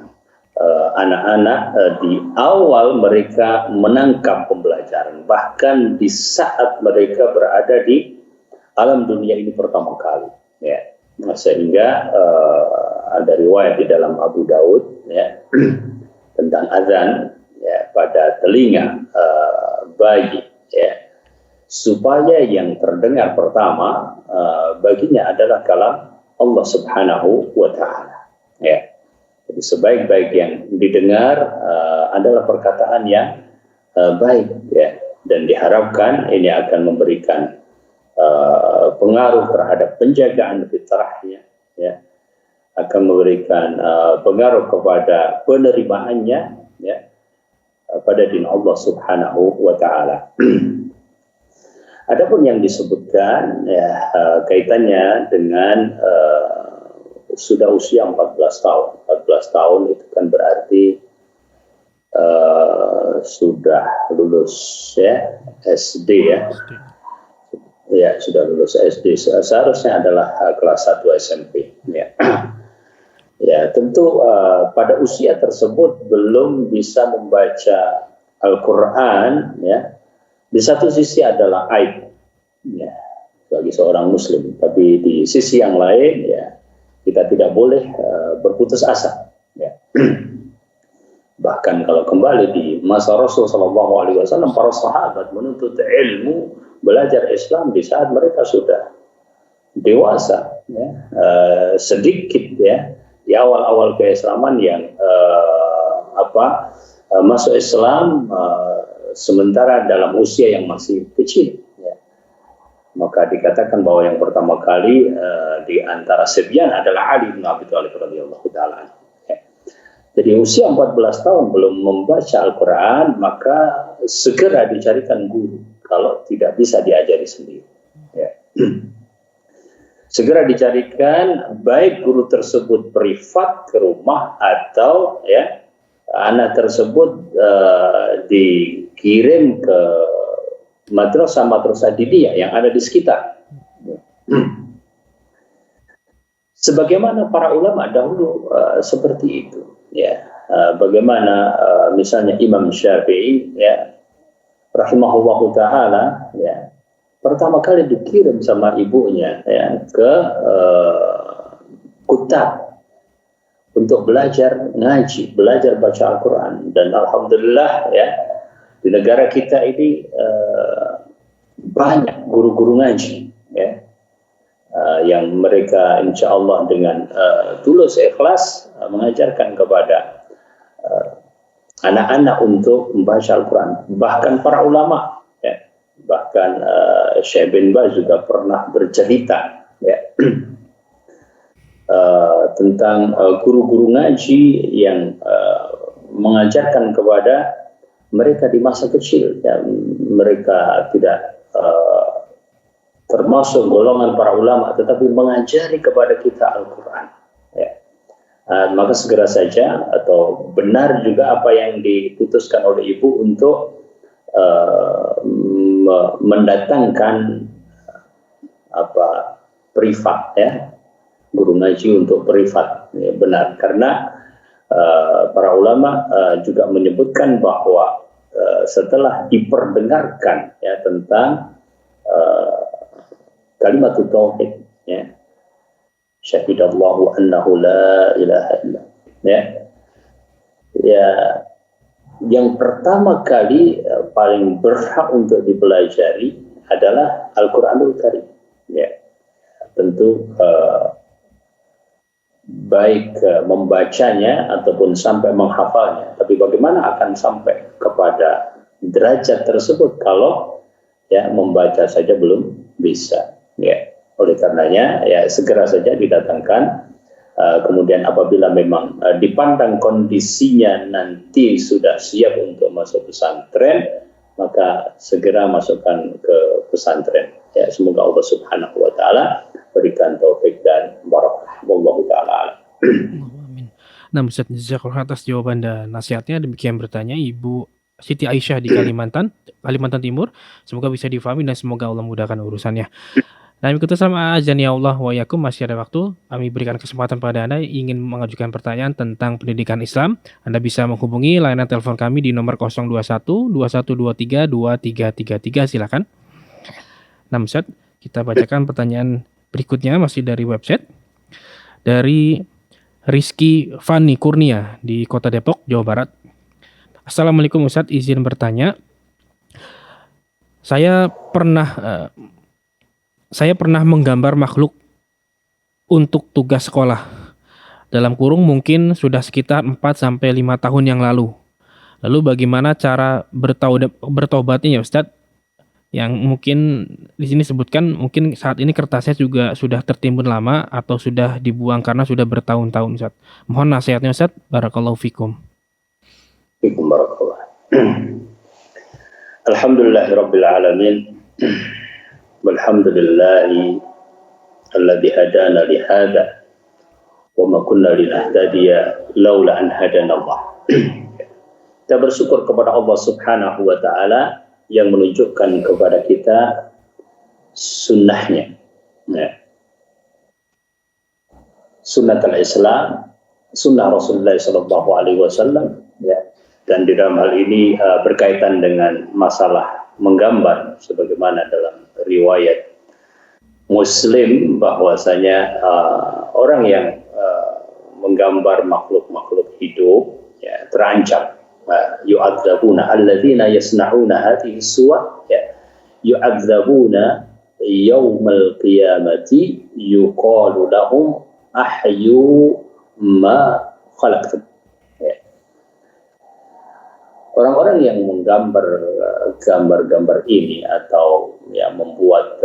anak-anak di awal mereka menangkap pembelajaran, bahkan di saat mereka berada di alam dunia ini pertama kali, ya. Sehingga ada riwayat di dalam Abu Daud, ya, tentang azan, ya, pada telinga bayi, ya, supaya yang terdengar pertama baginya adalah kalam Allah Subhanahu wa Ta'ala, ya. Jadi sebaik-baik yang didengar adalah perkataan yang baik, ya, dan diharapkan ini akan memberikan pengaruh terhadap penjagaan fitrahnya, ya, akan memberikan pengaruh kepada penerimaannya, ya, pada din Allah Subhanahu wa Ta'ala. Adapun yang disebutkan, ya, kaitannya dengan sudah usia 14 tahun. 14 tahun itu kan berarti sudah lulus, ya, SD, ya. Ya, sudah lulus SD. Seharusnya adalah kelas 1 SMP, ya. Ya, tentu pada usia tersebut belum bisa membaca Al-Quran, ya. Di satu sisi adalah aib, ya, bagi seorang muslim, tapi di sisi yang lain, ya, kita tidak boleh berputus asa, ya. Bahkan kalau kembali di masa Rasul SAW, para sahabat menuntut ilmu, belajar Islam di saat mereka sudah dewasa, ya. Sedikit, ya, di awal-awal keislaman yang masuk Islam sementara dalam usia yang masih kecil, ya. Maka dikatakan bahwa yang pertama kali di antara sebyan adalah Ali bin Abi Thalib radhiyallahu taala. Ya. Jadi usia 14 tahun belum membaca Al-Quran, maka segera dicarikan guru kalau tidak bisa diajari sendiri, ya. Segera dicarikan, baik guru tersebut privat ke rumah atau, ya, anak tersebut dikirim ke madrasah diniyah yang ada di sekitar. Sebagaimana para ulama dahulu seperti itu, ya. Bagaimana misalnya Imam Syafi'i, ya, rahimahullahu taala, ya, pertama kali dikirim sama ibunya, ya, ke Kutab untuk belajar ngaji, belajar baca Al-Quran. Dan alhamdulillah, ya, di negara kita ini banyak guru-guru ngaji, ya, yang mereka insya Allah dengan tulus ikhlas mengajarkan kepada anak-anak untuk membaca Al-Quran. Bahkan para ulama, ya, bahkan Syekh bin Baz juga pernah bercerita, ya, tentang guru-guru ngaji yang mengajarkan kepada mereka di masa kecil, ya, mereka tidak termasuk golongan para ulama, tetapi mengajari kepada kita Al-Quran, ya. Maka segera saja atau benar juga apa yang diputuskan oleh ibu untuk mendatangkan privat, ya, guru ngaji untuk privat, ya, benar, karena para ulama juga menyebutkan bahwa setelah diperdengarkan, ya, tentang kalimat tauhid, ya, syahidallahu annahu la ilaha illa, ya, ya, yang pertama kali paling berhak untuk dipelajari adalah Al-Quranul Karim, ya. Tentu baik membacanya ataupun sampai menghafalnya, tapi bagaimana akan sampai kepada derajat tersebut kalau, ya, membaca saja belum bisa, ya. Oleh karenanya ya segera saja didatangkan. Kemudian apabila memang dipandang kondisinya nanti sudah siap untuk masuk pesantren, maka segera masukkan ke pesantren. Ya, semoga Allah Subhanahu wa taala berikan taufik dan barakah. Wallahu taala. Amin. Nah, Ustaz, jazakallahu atas jawaban dan nasihatnya. Demikian bertanya Ibu Siti Aisyah di Kalimantan Timur. Semoga bisa difahami dan semoga Allah mudahkan urusannya. Nah, ikuti sama azan ya Allah wa yakum, masih ada waktu. Kami berikan kesempatan pada Anda yang ingin mengajukan pertanyaan tentang pendidikan Islam. Anda bisa menghubungi layanan telepon kami di nomor 021 2123 2333. Silakan. Nah, Ustaz, kita bacakan pertanyaan berikutnya masih dari website. Dari Rizky Fani Kurnia di Kota Depok, Jawa Barat. Assalamualaikum Ustaz, izin bertanya. Saya pernah menggambar makhluk untuk tugas sekolah. Dalam kurung mungkin sudah sekitar 4-5 tahun yang lalu. Lalu bagaimana cara bertobatnya ya Ustadz? Yang mungkin di sini sebutkan mungkin saat ini kertasnya juga sudah tertimbun lama atau sudah dibuang karena sudah bertahun-tahun Ustadz. Mohon nasihatnya Ustadz. Barakallahu fikum. Fikum barakallah. Alhamdulillahirabbil alamin. Walhamdulillahi alladzi hadana li hadza wa ma kunna linahtadiya laula an hadana Allah. Kita bersyukur kepada Allah Subhanahu wa taala yang menunjukkan kepada kita sunnahnya. Ya. Sunnatul Islam, sunnah Rasulullah sallallahu alaihi wasallam, ya. Dan di dalam hal ini berkaitan dengan masalah menggambar sebagaimana dalam riwayat Muslim bahwasanya orang yang menggambar makhluk-makhluk hidup ya, terancam. Yu'adzabuna alladzina yasna'una hadhihi suwar ya, yu'adzabuna yaumal qiyamati yuqalu lahum ahyu ma khalaqtum. Orang-orang yang menggambar gambar-gambar ini atau ya membuat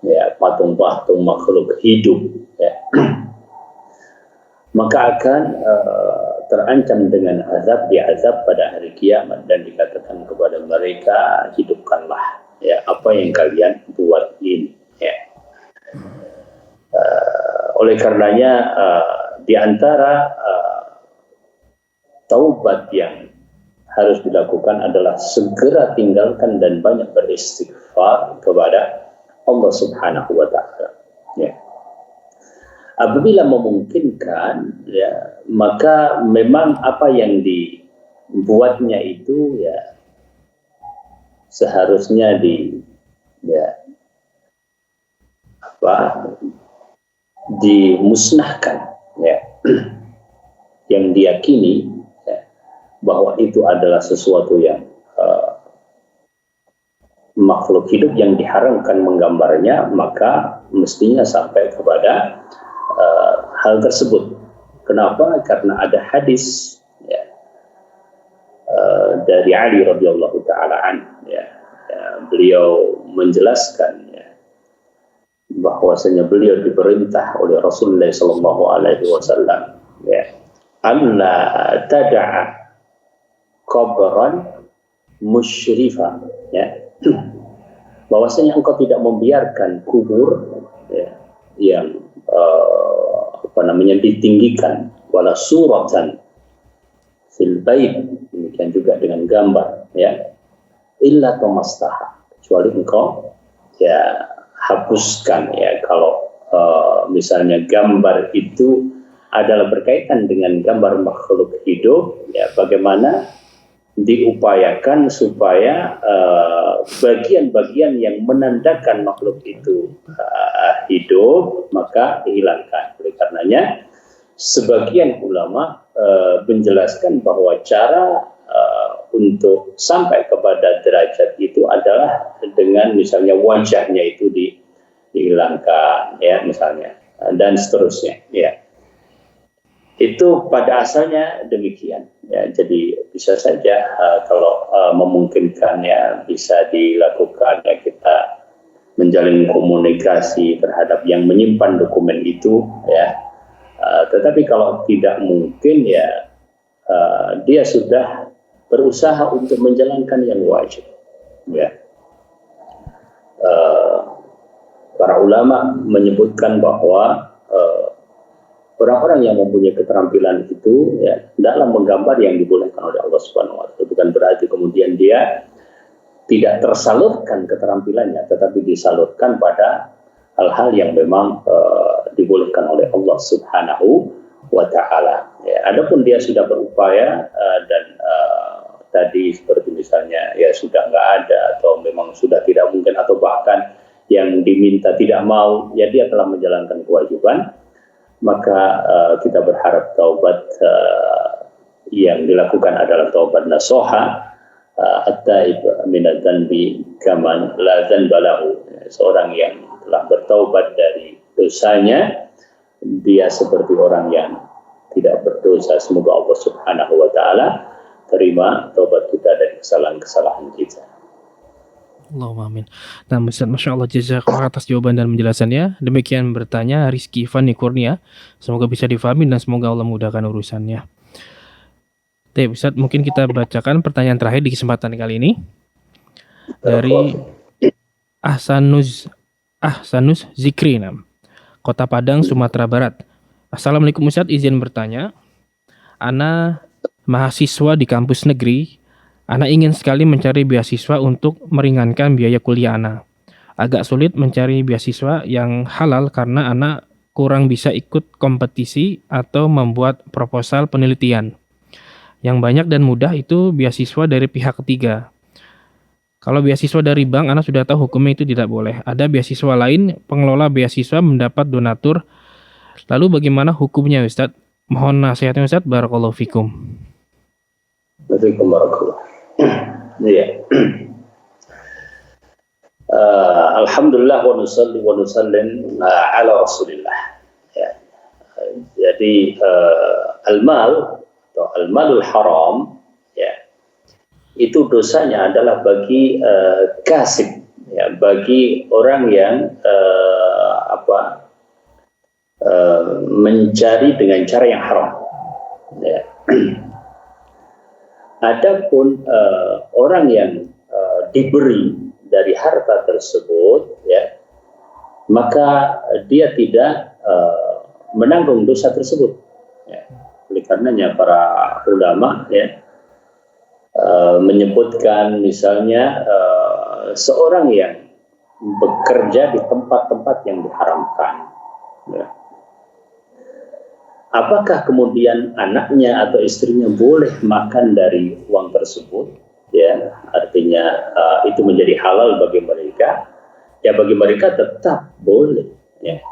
ya patung-patung makhluk hidup ya, maka akan terancam dengan azab, diazab pada hari kiamat, dan dikatakan kepada mereka, hidupkanlah ya apa yang kalian buat ini ya. Oleh karenanya di antara taubat yang harus dilakukan adalah segera tinggalkan dan banyak beristighfar kepada Allah Subhanahu wa taala. Ya. Apabila memungkinkan, ya, maka memang apa yang dibuatnya itu ya seharusnya dimusnahkan, ya. Yang diyakini ya, bahwa itu adalah sesuatu yang makhluk hidup yang diharamkan menggambarnya, maka mestinya sampai kepada hal tersebut. Kenapa? Karena ada hadis ya, dari Ali radhiyallahu taala ya, beliau menjelaskan ya, bahwasanya beliau diperintah oleh Rasulullah sallallahu alaihi wasallam ya, alla tad'a qabran musyrifan ya, bahwasanya engkau tidak membiarkan kubur ya, yang ditinggikan, wala suratan fil bait, demikian juga dengan gambar ya, illa tamastaha, kecuali engkau ya hapuskan ya. Kalau misalnya gambar itu adalah berkaitan dengan gambar makhluk hidup ya, bagaimana diupayakan supaya bagian-bagian yang menandakan makhluk itu hidup maka dihilangkan. Oleh karenanya sebagian ulama menjelaskan bahwa cara untuk sampai kepada derajat itu adalah dengan misalnya wajahnya itu dihilangkan ya misalnya, dan seterusnya ya. Itu pada asalnya demikian ya. Jadi bisa saja kalau memungkinkan ya bisa dilakukan ya, kita menjalin komunikasi terhadap yang menyimpan dokumen itu, ya. Tetapi kalau tidak mungkin, ya dia sudah berusaha untuk menjalankan yang wajib, ya. Para ulama menyebutkan bahwa orang-orang yang mempunyai keterampilan itu, ya, dalam menggambar yang dibolehkan oleh Allah Subhanahu wa Ta'ala. Bukan berarti kemudian dia tidak tersalurkan keterampilannya, tetapi disalurkan pada hal-hal yang memang dibolehkan oleh Allah Subhanahu wa Ta'ala. Ya, adapun dia sudah berupaya dan tadi seperti misalnya ya sudah nggak ada atau memang sudah tidak mungkin atau bahkan yang diminta tidak mau, ya dia telah menjalankan kewajiban, maka kita berharap taubat yang dilakukan adalah taubat nasuha, at-taib minadz dzanbi kaman la dzanba lahu. Seorang yang telah bertaubat dari dosanya, dia seperti orang yang tidak berdosa. Semoga Allah Subhanahu wa Ta'ala terima taubat kita dari kesalahan-kesalahan kita. Allahumma amin. Nah, Ustaz, Masya Allah, jazakallah atas jawaban dan penjelasannya. Demikian bertanya Rizky Fani Kurnia. Semoga bisa difahami dan semoga Allah mudahkan urusannya. Oke, Ustaz, mungkin kita bacakan pertanyaan terakhir di kesempatan kali ini dari Ahsanuz Zikri, Kota Padang, Sumatera Barat. Assalamualaikum Ustaz, izin bertanya. Ana mahasiswa di kampus negeri. Ana ingin sekali mencari beasiswa untuk meringankan biaya kuliah Ana. Agak sulit mencari beasiswa yang halal karena Ana kurang bisa ikut kompetisi atau membuat proposal penelitian. Yang banyak dan mudah itu beasiswa dari pihak ketiga. Kalau beasiswa dari bank, Ana sudah tahu hukumnya itu tidak boleh. Ada beasiswa lain, pengelola beasiswa mendapat donatur. Lalu bagaimana hukumnya, Ustadz? Mohon nasihatnya, Ustadz. Barakallahu fikum. Barakallahu. Ya. Alhamdulillah wa nusalli wa nusallim ala Rasulillah. Ya. Jadi al-mal atau al-malul haram, ya, itu dosanya adalah bagi kasib, ya, bagi orang yang mencari dengan cara yang haram, ya. Adapun orang yang diberi dari harta tersebut, ya, maka dia tidak menanggung dosa tersebut, ya. Oleh karenanya para ulama, ya, menyebutkan misalnya seorang yang bekerja di tempat-tempat yang diharamkan, ya, apakah kemudian anaknya atau istrinya boleh makan dari uang tersebut? Ya, artinya itu menjadi halal bagi mereka. Ya, bagi mereka tetap boleh. Ya,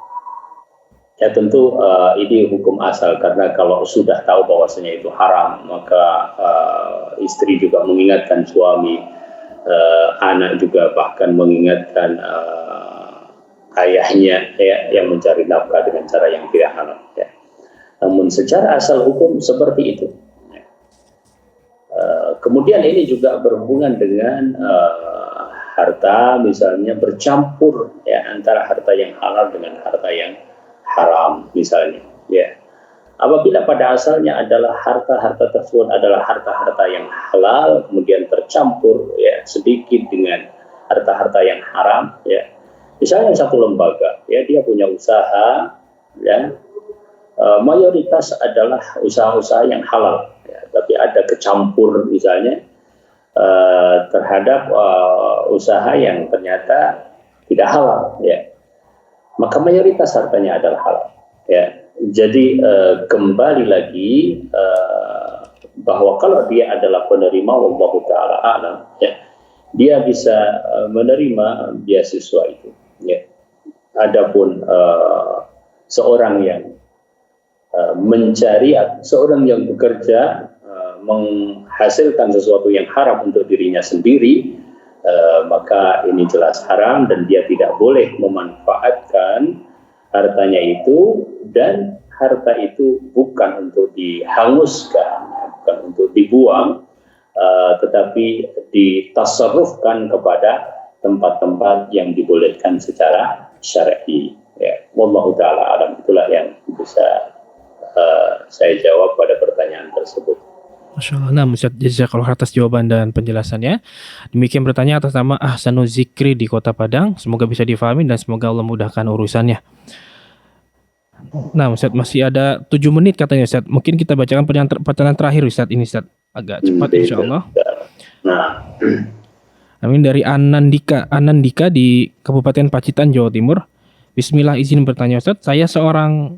ya tentu ini hukum asal, karena kalau sudah tahu bahwasanya itu haram, maka istri juga mengingatkan suami, anak juga bahkan mengingatkan ayahnya, ya, yang mencari nafkah dengan cara yang tidak halal. Ya. Namun secara asal hukum seperti itu. Kemudian ini juga berhubungan dengan harta, misalnya bercampur, ya, antara harta yang halal dengan harta yang haram, misalnya. Ya. Apabila pada asalnya adalah harta-harta tersebut adalah harta-harta yang halal, kemudian tercampur, ya, sedikit dengan harta-harta yang haram, ya. Misalnya satu lembaga, ya, dia punya usaha, ya. Mayoritas adalah usaha-usaha yang halal, ya, tapi ada kecampur misalnya terhadap usaha yang ternyata tidak halal, ya, maka mayoritas hartanya adalah halal, ya. Jadi kembali lagi bahwa kalau dia adalah penerima, wallahu ta'ala a'lam, ya, dia bisa menerima beasiswa itu, ya. Adapun seorang yang mencari, seorang yang bekerja menghasilkan sesuatu yang haram untuk dirinya sendiri, maka ini jelas haram dan dia tidak boleh memanfaatkan hartanya itu, dan harta itu bukan untuk dihanguskan, bukan untuk dibuang, tetapi ditasarrufkan kepada tempat-tempat yang dibolehkan secara syar'i. Ya, wallahu taala alam. Itulah yang bisa saya jawab pada pertanyaan tersebut. Masya Allah. Nah, Ustaz, jazakallah atas jawaban dan penjelasannya. Demikian bertanya atas nama Ahsanul Zikri di Kota Padang. Semoga bisa difahami dan semoga Allah mudahkan urusannya. Nah, Ustaz, masih ada 7 menit katanya, Ustaz. Mungkin kita bacakan pertanyaan terakhir, Ustaz. Ini, Ustaz, agak cepat insya Allah. Nah, Amin. Dari Anandika di Kabupaten Pacitan, Jawa Timur. Bismillah, izin bertanya, Ustaz. Saya seorang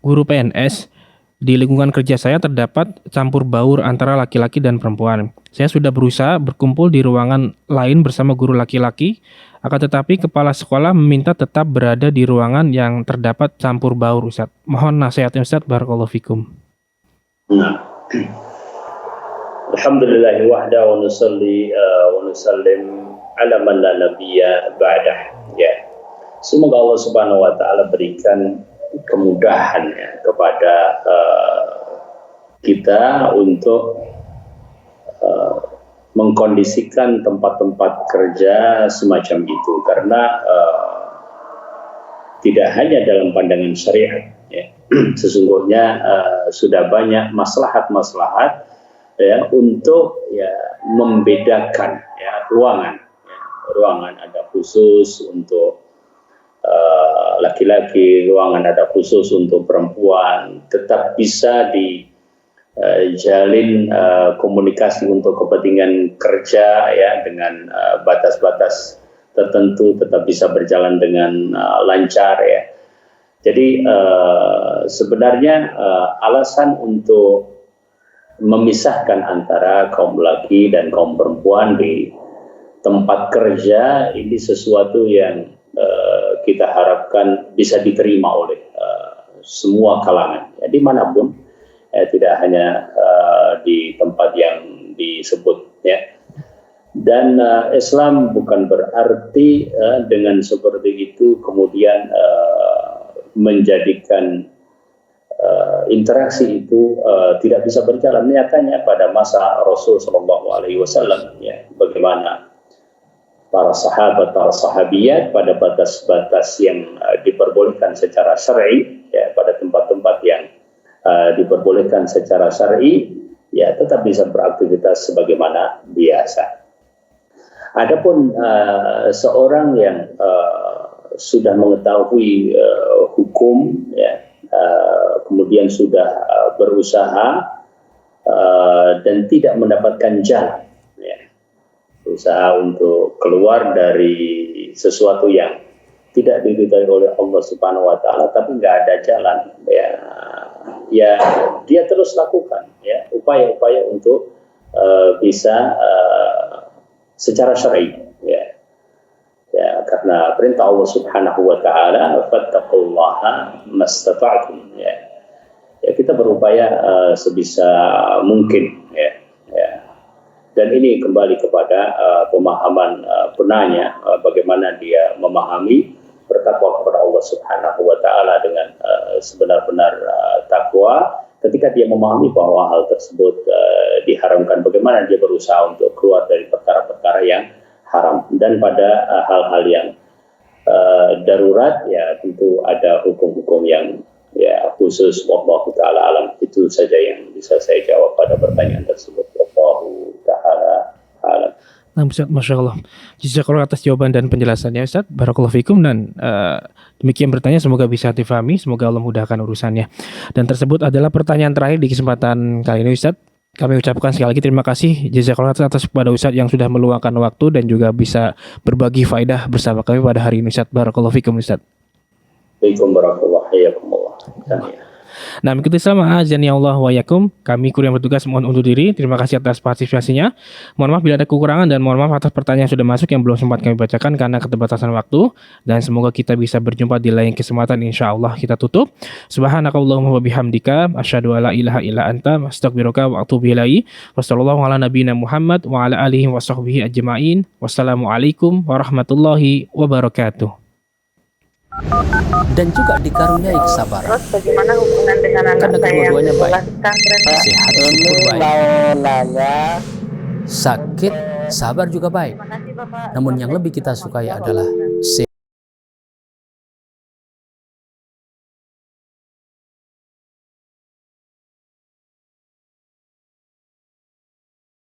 guru PNS. Di lingkungan kerja saya terdapat campur baur antara laki-laki dan perempuan. Saya sudah berusaha berkumpul di ruangan lain bersama guru laki-laki, akan tetapi kepala sekolah meminta tetap berada di ruangan yang terdapat campur baur, Ustaz. Mohon nasihatnya, Ustaz. Barakallahu fikum. nah. Alhamdulillah wahda wa nusalli wa nusallim ala man la nabiyya ba'dah. Ya. Semoga Allah Subhanahu wa taala berikan kemudahan ya, kepada kita untuk mengkondisikan tempat-tempat kerja semacam itu, karena tidak hanya dalam pandangan syariat ya. Sesungguhnya sudah banyak maslahat-maslahat ya untuk ya membedakan ya ruangan. Ruangan ada khusus untuk laki-laki, ruangan ada khusus untuk perempuan, tetap bisa dijalin komunikasi untuk kepentingan kerja ya dengan batas-batas tertentu, tetap bisa berjalan dengan lancar ya. Jadi sebenarnya alasan untuk memisahkan antara kaum laki dan kaum perempuan di tempat kerja ini sesuatu yang kita harapkan bisa diterima oleh semua kalangan, ya, dimanapun, tidak hanya di tempat yang disebut. Ya. Dan Islam bukan berarti dengan seperti itu kemudian menjadikan interaksi itu tidak bisa berjalan. Nyatanya pada masa Rasul SAW, ya, bagaimana para sahabat, para sahabiyat pada batas-batas yang diperbolehkan secara syar'i, ya, pada tempat-tempat yang diperbolehkan secara syar'i, ya, tetap bisa beraktivitas sebagaimana biasa. Adapun seorang yang sudah mengetahui hukum, ya, kemudian sudah berusaha dan tidak mendapatkan jalan, usaha untuk keluar dari sesuatu yang tidak diridhai oleh Allah Subhanahu wa taala, tapi nggak ada jalan, ya dia terus lakukan ya upaya-upaya untuk bisa secara syar'i, ya karena perintah Allah Subhanahu wa taala, fattaqullaha mastata'tum, ya kita berupaya sebisa mungkin, ya. Dan ini kembali kepada pemahaman penanya, bagaimana dia memahami bertakwa kepada Allah Subhanahu wa taala dengan sebenar-benar takwa. Ketika dia memahami bahwa hal tersebut diharamkan, bagaimana dia berusaha untuk keluar dari perkara-perkara yang haram. Dan pada hal-hal yang darurat, ya tentu ada hukum-hukum yang ya khusus. Wallahu taala alam. Itu saja yang bisa saya jawab pada pertanyaan tersebut. Wallahu taala alam. Nah, Ustaz, Masya Allah. Jazakallah atas jawaban dan penjelasannya, Ustaz. Barakallahu fikum. Dan demikian bertanya, semoga bisa difahami, semoga Allah mudahkan urusannya. Dan tersebut adalah pertanyaan terakhir di kesempatan kali ini, Ustaz. Kami ucapkan sekali lagi terima kasih jazakallah atas kepada Ustaz yang sudah meluangkan waktu dan juga bisa berbagi faedah bersama kami pada hari ini, Ustaz. Barakallahu fikum, Ustaz. Waalaikumsalam warahmatullahi wabarakatuh. Nah, mengikuti sama azan ya Allah wa yakum. Kami kru yang bertugas mohon undur diri. Terima kasih atas partisipasinya. Mohon maaf bila ada kekurangan dan mohon maaf atas pertanyaan yang sudah masuk yang belum sempat kami bacakan karena keterbatasan waktu. Dan semoga kita bisa berjumpa di lain kesempatan, insya Allah. Kita tutup. Subhanakallahumma wa bihamdika asyhadu alla ilaha illa anta astaghfiruka wa atubu ilaihi. Wassallallahu ala nabiyyina Muhammad wa ala alihi wa sahbihi ajma'in. Wassalamualaikum warahmatullahi wabarakatuh. Dan juga dikaruniai kesabaran. Terus bagaimana hubungan dengan anak Karena saya yang kedua-duanya baik. sekolah pesantren, Pak? Sehat syukur baik. Mau nanya Sakit sabar juga baik. Terima kasih, Bapak. Namun yang lebih kita sukai adalah